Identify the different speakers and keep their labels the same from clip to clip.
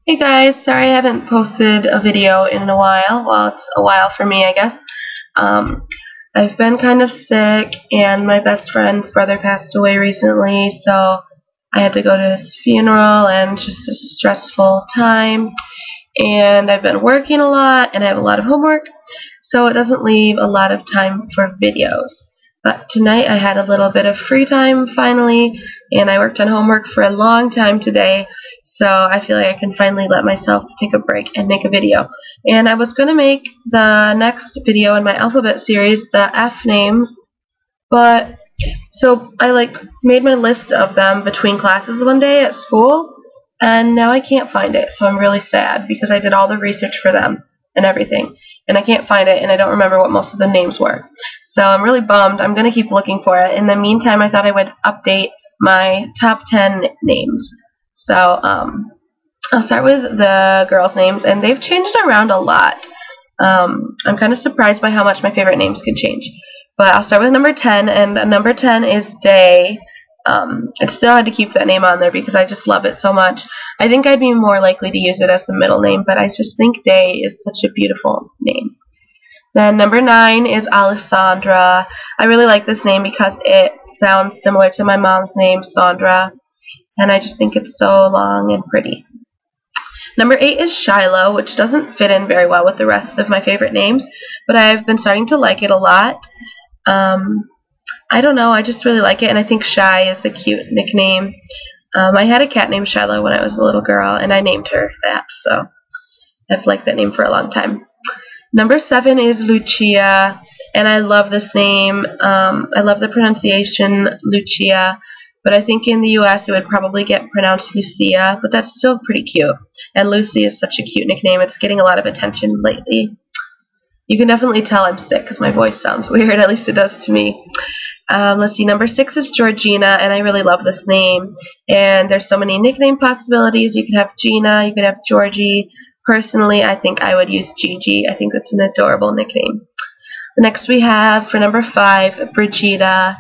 Speaker 1: Hey guys, sorry I haven't posted a video in a while. Well, it's a while for me, I guess. Um, I've been kind of sick, and my best friend's brother passed away recently, so I had to go to his funeral, and just a stressful time. And I've been working a lot, and I have a lot of homework, so it doesn't leave a lot of time for videos. But tonight I had a little bit of free time finally, and I worked on homework for a long time today, so I feel like I can finally let myself take a break and make a video. And I was going to make the next video in my alphabet series, the F names, but so I made my list of them between classes one day at school, and now I can't find it. So I'm really sad because I did all the research for them and everything, and I can't find it, and I don't remember what most of the names were. So I'm really bummed. I'm going to keep looking for it. In the meantime, I thought I would update my top 10 names. So I'll start with the girls' names, and they've changed around a lot. I'm kind of surprised by how much my favorite names could change. But I'll start with number 10, and number 10 is Day. I still had to keep that name on there because I just love it so much. I think I'd be more likely to use it as a middle name, but I just think Day is such a beautiful name. Then number 9 is Alessandra. I really like this name because it sounds similar to my mom's name, Sandra, and I just think it's so long and pretty. Number 8 is Shiloh, which doesn't fit in very well with the rest of my favorite names, but I've been starting to like it a lot. I don't know, I just really like it, and I think Shy is a cute nickname. I had a cat named Shiloh when I was a little girl, and I named her that, so I've liked that name for a long time. Number 7 is Lucia, and I love this name. I love the pronunciation, Lucia, but I think in the U.S. it would probably get pronounced Lucia, but that's still pretty cute. And Lucy is such a cute nickname. It's getting a lot of attention lately. You can definitely tell I'm sick because my voice sounds weird, at least it does to me. Let's see, number 6 is Georgina, and I really love this name. And there's so many nickname possibilities. You could have Gina, you could have Georgie. Personally, I think I would use Gigi. I think that's an adorable nickname. Next we have, for number 5, Brigida.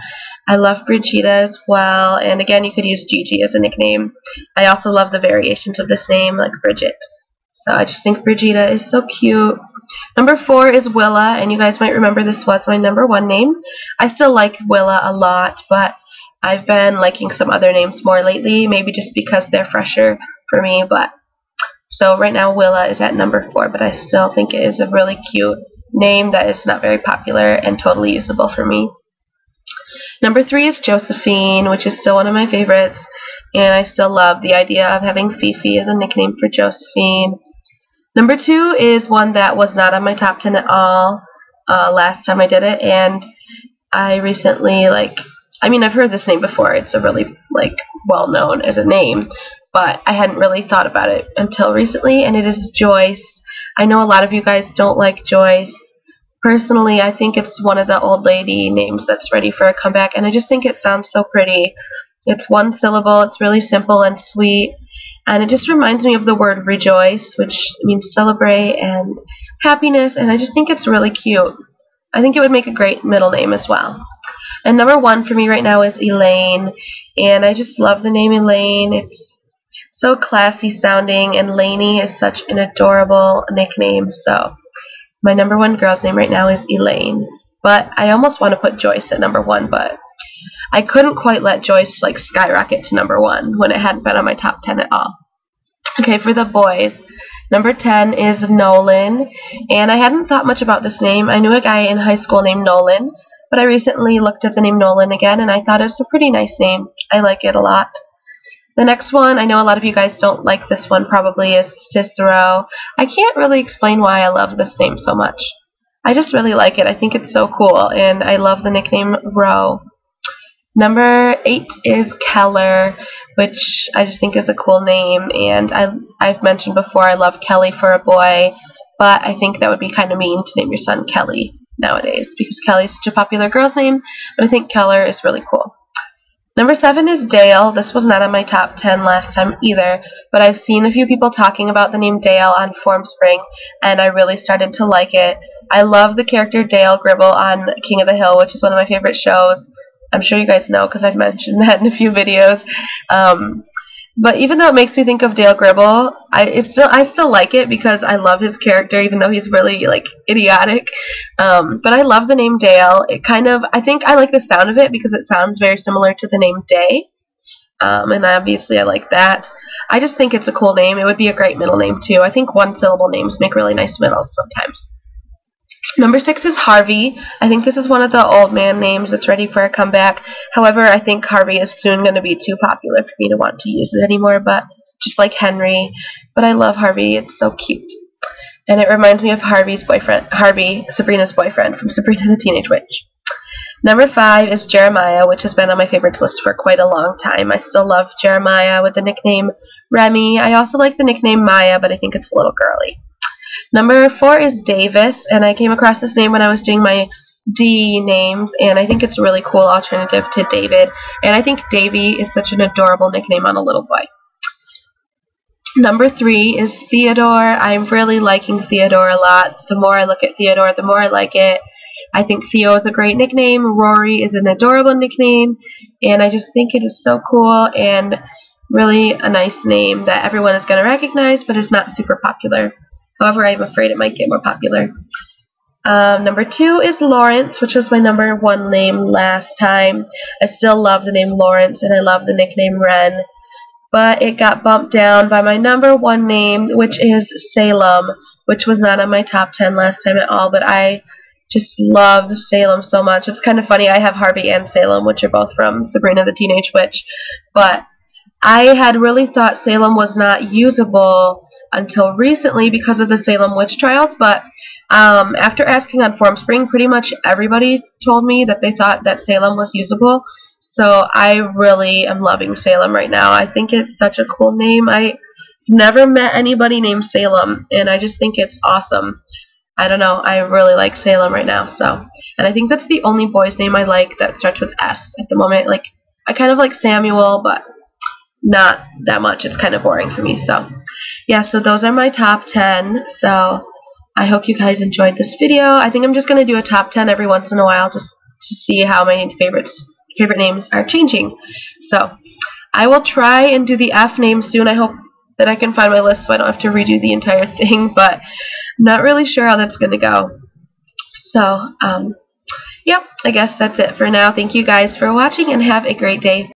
Speaker 1: I love Brigida as well, and again, you could use Gigi as a nickname. I also love the variations of this name, like Bridget. So I just think Brigida is so cute. Number 4 is Willa, and you guys might remember this was my number 1 name. I still like Willa a lot, but I've been liking some other names more lately, maybe just because they're fresher for me. But so right now Willa is at number 4, but I still think it is a really cute name that is not very popular and totally usable for me. Number 3 is Josephine, which is still one of my favorites, and I still love the idea of having Fifi as a nickname for Josephine. Number 2 is one that was not on my top 10 at all last time I did it, and I recently, I've heard this name before. It's a really, well-known as a name, but I hadn't really thought about it until recently, and it is Joyce. I know a lot of you guys don't like Joyce. Personally, I think it's one of the old lady names that's ready for a comeback, and I just think it sounds so pretty. It's one syllable, it's really simple and sweet, and it just reminds me of the word rejoice, which means celebrate and happiness, and I just think it's really cute. I think it would make a great middle name as well. And number 1 for me right now is Elaine, and I just love the name Elaine. It's so classy sounding, and Lainey is such an adorable nickname, so my number 1 girl's name right now is Elaine. But I almost want to put Joyce at number 1, but I couldn't quite let Joyce skyrocket to number 1 when it hadn't been on my top 10 at all. Okay, for the boys, number 10 is Nolan, and I hadn't thought much about this name. I knew a guy in high school named Nolan, but I recently looked at the name Nolan again, and I thought it's a pretty nice name. I like it a lot. The next one, I know a lot of you guys don't like this one probably, is Cicero. I can't really explain why I love this name so much. I just really like it. I think it's so cool, and I love the nickname Ro. Number 8 is Keller, which I just think is a cool name, and I've mentioned before I love Kelly for a boy, but I think that would be kind of mean to name your son Kelly nowadays because Kelly is such a popular girl's name, but I think Keller is really cool. Number 7 is Dale. This was not on my top 10 last time either, but I've seen a few people talking about the name Dale on Formspring, and I really started to like it. I love the character Dale Gribble on King of the Hill, which is one of my favorite shows. I'm sure you guys know because I've mentioned that in a few videos. But even though it makes me think of Dale Gribble, I still like it because I love his character, even though he's really like idiotic. But I love the name Dale. I think I like the sound of it because it sounds very similar to the name Day. And obviously I like that. I just think it's a cool name. It would be a great middle name too. I think one-syllable names make really nice middles sometimes. Number 6 is Harvey. I think this is one of the old man names that's ready for a comeback. However, I think Harvey is soon going to be too popular for me to want to use it anymore, but just like Henry. But I love Harvey. It's so cute. And it reminds me of Harvey's boyfriend, Sabrina's boyfriend from Sabrina the Teenage Witch. Number 5 is Jeremiah, which has been on my favorites list for quite a long time. I still love Jeremiah with the nickname Remy. I also like the nickname Maya, but I think it's a little girly. Number 4 is Davis, and I came across this name when I was doing my D names, and I think it's a really cool alternative to David. And I think Davy is such an adorable nickname on a little boy. Number 3 is Theodore. I'm really liking Theodore a lot. The more I look at Theodore, the more I like it. I think Theo is a great nickname. Rory is an adorable nickname, and I just think it is so cool and really a nice name that everyone is going to recognize, but it's not super popular. However, I'm afraid it might get more popular. Number 2 is Lawrence, which was my number 1 name last time. I still love the name Lawrence, and I love the nickname Ren. But it got bumped down by my number 1 name, which is Salem, which was not on my top 10 last time at all, but I just love Salem so much. It's kind of funny. I have Harvey and Salem, which are both from Sabrina the Teenage Witch. But I had really thought Salem was not usable until recently because of the Salem witch trials, but after asking on Formspring, pretty much everybody told me that they thought that Salem was usable, so I really am loving Salem right now. I think it's such a cool name. I've never met anybody named Salem, and I just think it's awesome. I don't know, I really like Salem right now, and I think that's the only boy's name I like that starts with S at the moment. Like, I kind of like Samuel, but not that much. It's kind of boring for me. So yeah, so those are my top 10. So I hope you guys enjoyed this video. I think I'm just going to do a top 10 every once in a while just to see how my favorite names are changing. So I will try and do the F name soon. I hope that I can find my list so I don't have to redo the entire thing, but I'm not really sure how that's going to go. So yep, I guess that's it for now. Thank you guys for watching and have a great day.